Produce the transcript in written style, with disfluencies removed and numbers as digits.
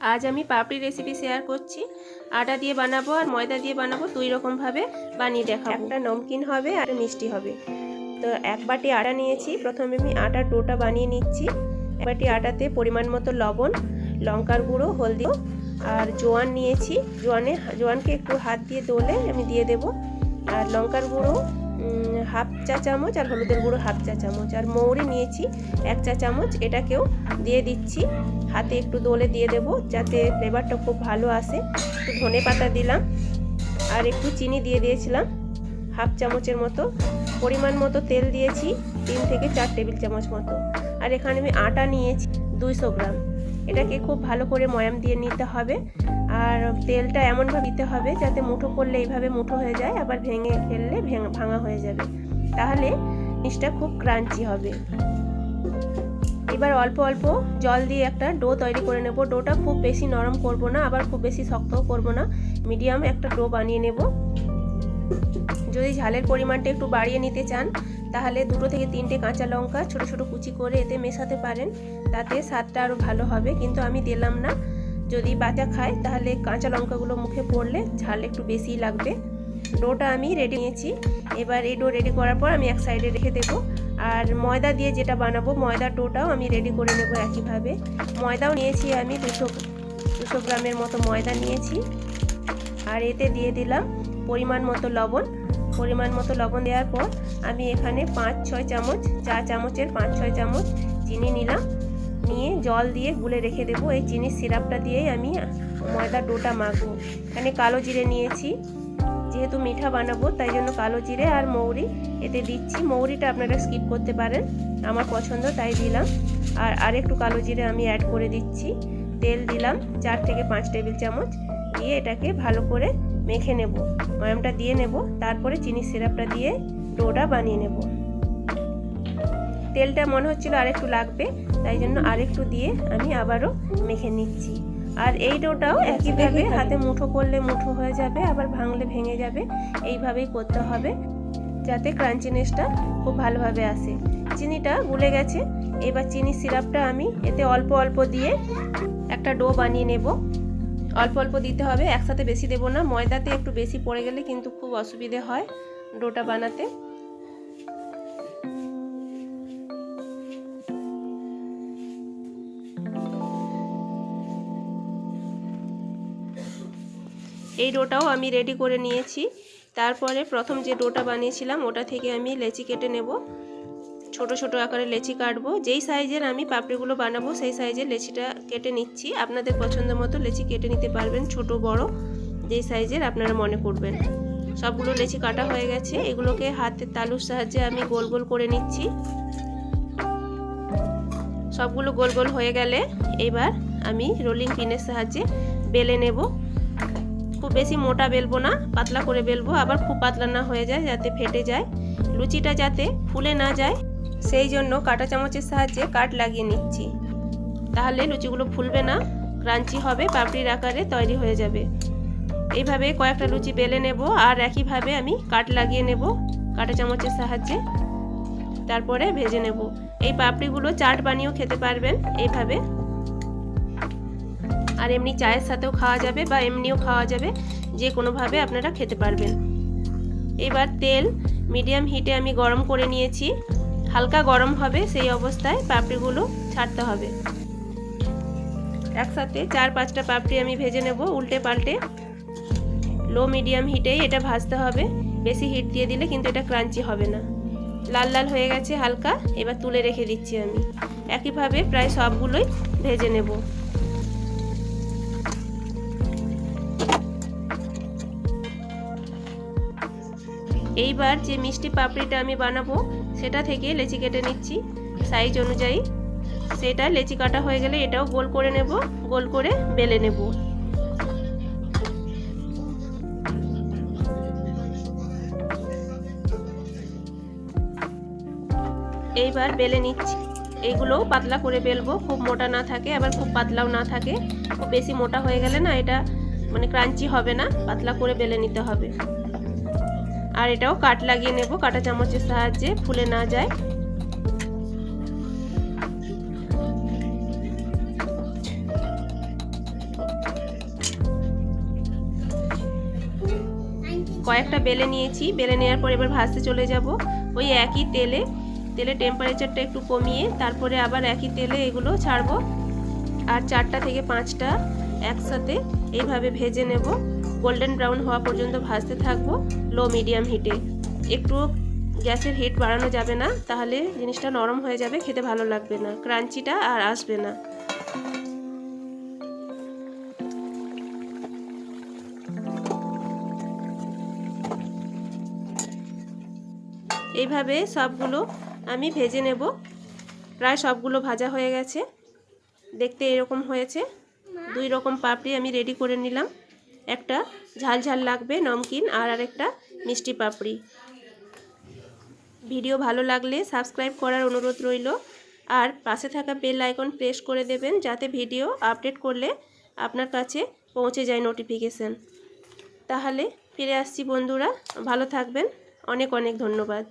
आज আমি পাপড়ি recipe share করছি। আটা দিয়ে বানাবো আর ময়দা দিয়ে বানাবো, দুই রকম ভাবে বানিয়ে দেখাবো। একটা নমকিন হবে আর মিষ্টি হবে। তো এক বাটি আটা নিয়েছি। প্রথমে আমি আটার ডোটা বানিয়ে নিচ্ছি। এক বাটি আটাতে পরিমাণ মতো লবণ, লঙ্কার গুঁড়ো, হলদি আর জোয়ান নিয়েছি। জোয়ানকে একটু হাত দিয়ে দোলে আমি দিয়ে দেব। আর লঙ্কার গুঁড়ো হাফ চা চামচ আর হলুদের গুঁড়ো হাফ চা চামচ আর মৌরি নিয়েছি 1 চা চামচ, এটাকেও দিয়ে দিচ্ছি। হাতে একটু দোলে দিয়ে দেব যাতে ফ্লেভারটা খুব ভালো আসে। একটু ধনে পাতা দিলাম আর একটু চিনি দিয়ে দিয়েছিলাম হাফ চামচের মতো। পরিমাণ মতো তেল দিয়েছি 3 থেকে 4 টেবিল চামচ মতো। আর এখানে আমি আটা নিয়েছি 200 গ্রাম। এটাকে খুব ভালো করে ময়াম দিয়ে নিতে হবে। আর তেলটা এমনভাবে দিতে হবে যাতে মুঠো করলে এইভাবে মুঠো হয়ে যায়, আবার ভেঙে ফেললে ভাঙা হয়ে যাবে। তাহলে জিনিসটা খুব ক্রাঞ্চি হবে। এবার অল্প অল্প জল দিয়ে একটা ডো তৈরি করে নেব। ডোটা খুব বেশি নরম করব না, আবার খুব বেশি শক্তও করব না, মিডিয়াম একটা ডো বানিয়ে নেব। যদি ঝালের পরিমাণটা একটু বাড়িয়ে নিতে চান তাহলে 2 থেকে 3টে কাঁচা লঙ্কা ছোট ছোট কুচি করে এতে মেশাতে পারেন, তাতে স্বাদটা আরও ভালো হবে। কিন্তু আমি দিলাম না, যদি বাচ্চা খায় তাহলে কাঁচা লঙ্কাগুলো মুখে পড়লে ঝাল একটু বেশিই লাগবে। ডোটা আমি রেডি নিয়েছি। এবার এই ডো রেডি করার পর আমি এক সাইডে রেখে দেবো। আর ময়দা দিয়ে যেটা বানাবো, ময়দার ডোটাও আমি রেডি করে নেব একইভাবে। ময়দাও নিয়েছি আমি 200 গ্রামের মতো ময়দা নিয়েছি। আর এতে দিয়ে দিলাম পরিমাণ মতো লবণ। পরিমাণ মতো লবণ দেওয়ার পর আমি এখানে 5-6 চামচ, চা চামচের 5-6 চামচ চিনি নিলাম। নিয়ে জল দিয়ে গুলে রেখে দেবো। এই চিনির সিরাপটা দিয়েই আমি ময়দার ডোটা মাখবো। এখানে কালো জিরে নিয়েছি, যেহেতু মিঠা বানাবো তাই জন্য কালো জিরে আর মৌরি এতে দিচ্ছি। মৌরিটা আপনারা স্কিপ করতে পারেন, আমার পছন্দ তাই দিলাম। আর আরেকটু কালো জিরে আমি অ্যাড করে দিচ্ছি। তেল দিলাম 4 থেকে 5 টেবিল চামচ। দিয়ে এটাকে ভালো করে মেখে নেব, ময়ামটা দিয়ে নেব। তারপরে চিনির সিরাপটা দিয়ে ডোটা বানিয়ে নেব। তেলটা মনে হচ্ছিল আরেকটু লাগবে, তাই জন্য আরেকটু দিয়ে আমি আবারও মেখে নিচ্ছি। আর এই ডোটাও একইভাবে হাতে মুঠো করলে মুঠো হয়ে যাবে, আবার ভাঙলে ভেঙে যাবে। এইভাবেই করতে হবে যাতে ক্রাঞ্চিনেসটা খুব ভালোভাবে আসে। চিনিটা গুলে গেছে। এবার চিনির সিরাপটা আমি এতে অল্প অল্প দিয়ে একটা ডো বানিয়ে নেব। অল্প অল্প দিতে হবে, একসাথে বেশি দেব না। ময়দাতে একটু বেশি পড়ে গেলে কিন্তু খুব অসুবিধে হয় ডোটা বানাতে। এই ডোটাও আমি রেডি করে নিয়েছি। তারপরে প্রথম যে ডোটা বানিয়েছিলাম ওটা থেকে আমি লেচি কেটে নেব। ছোট ছোট আকারে লেচি কাটবো। যেই সাইজের আমি পাপড়িগুলো বানাবো সেই সাইজের লেচিটা কেটে নিচ্ছি। আপনাদের পছন্দ মতো লেচি কেটে নিতে পারবেন, ছোট বড় যেই সাইজের আপনারা মনে করবেন। সবগুলো লেচি কাটা হয়ে গেছে। এগুলোকে হাতের তালুর সাহায্যে আমি গোল গোল করে নিচ্ছি। সবগুলো গোল গোল হয়ে গেলে এবার আমি রোলিং পিনের সাহায্যে বেলে নেব। খুব বেশি মোটা বেলবো না, পাতলা করে বেলবো, আবার খুব পাতলা না হয়ে যায় যাতে ফেটে যায়। লুচিটা যাতে ফুলে না যায় সেই জন্য কাঁটা চামচের সাহায্যে কাট লাগিয়ে নিচ্ছি। তাহলে লুচিগুলো ফুলবে না, ক্রাঞ্চি হবে, পাপড়ির আকারে তৈরি হয়ে যাবে। এইভাবে কয়েকটা লুচি বেলে নেব আর একইভাবে আমি কাট লাগিয়ে নেব কাঁটা চামচের সাহায্যে। তারপরে ভেজে নেব। এই পাপড়িগুলো চাট বানিয়েও খেতে পারবেন এইভাবে। আর এমনি চায়ের সাথেও খাওয়া যাবে বা এমনিও খাওয়া যাবে, যে কোনোভাবে আপনারা খেতে পারবেন। এবার তেল মিডিয়াম হিটে আমি গরম করে নিয়েছি। হালকা গরম হবে, সেই অবস্থায় পাপড়িগুলো ছাড়তে হবে। একসাথে 4-5টা পাপড়ি আমি ভেজে নেব উল্টে পাল্টে। লো মিডিয়াম হিটেই এটা ভাজতে হবে, বেশি হিট দিয়ে দিলে কিন্তু এটা ক্রাঞ্চি হবে না। লাল লাল হয়ে গেছে হালকা, এবার তুলে রেখে দিচ্ছি আমি। একইভাবে প্রায় সবগুলোই ভেজে নেব। এইবার যে মিষ্টি পাপড়িটা আমি বানাবো সেটা থেকে লেচি কেটে নিচ্ছি সাইজ অনুযায়ী। সেটা লেচি কাটা হয়ে গেলে এটাও গোল করে নেব, গোল করে বেলে নেব। এইবার বেলে নিচ্ছি। এইগুলোও পাতলা করে বেলবো, খুব মোটা না থাকে আবার খুব পাতলাও না থাকে। খুব বেশি মোটা হয়ে গেলে না এটা মানে ক্রাঞ্চি হবে না, পাতলা করে বেলে নিতে হবে। আর এটাও কাট লাগিয়ে নেব কাঁটা চামচের সাহায্যে, ফুলে না যায়। কয়েকটা বেলে নিয়েছি। বেলে নেওয়ার পর এবার ভাজতে চলে যাব। ওই একই তেলে টেম্পারেচারটা একটু কমিয়ে তারপরে আবার একই তেলে এগুলো ছাড়বো। আর 4টা থেকে 5টা একসাথে এইভাবে ভেজে নেব। গোল্ডেন ব্রাউন হওয়া পর্যন্ত ভাজতে থাকবো লো মিডিয়াম হিটে। একটু গ্যাসের হিট বাড়ানো যাবে না, তাহলে জিনিসটা নরম হয়ে যাবে, খেতে ভালো লাগবে না, ক্রাঞ্চিটা আর আসবে না। এইভাবে সবগুলো আমি ভেজে নেব। প্রায় সবগুলো ভাজা হয়ে গেছে, দেখতে এরকম হয়েছে। 2 রকম পাপড়ি আমি রেডি করে নিলাম। একটা ঝাল ঝাল লাগবে নমকিন, আর আরেকটা মিষ্টি পাপড়ি। ভিডিও ভালো লাগলে সাবস্ক্রাইব করার অনুরোধ রইল, আর পাশে থাকা বেল আইকন প্রেস করে দেবেন যাতে ভিডিও আপডেট করলে আপনার কাছে পৌঁছে যায় নোটিফিকেশন। তাহলে ফিরে আসছি বন্ধুরা, ভালো থাকবেন, অনেক অনেক ধন্যবাদ।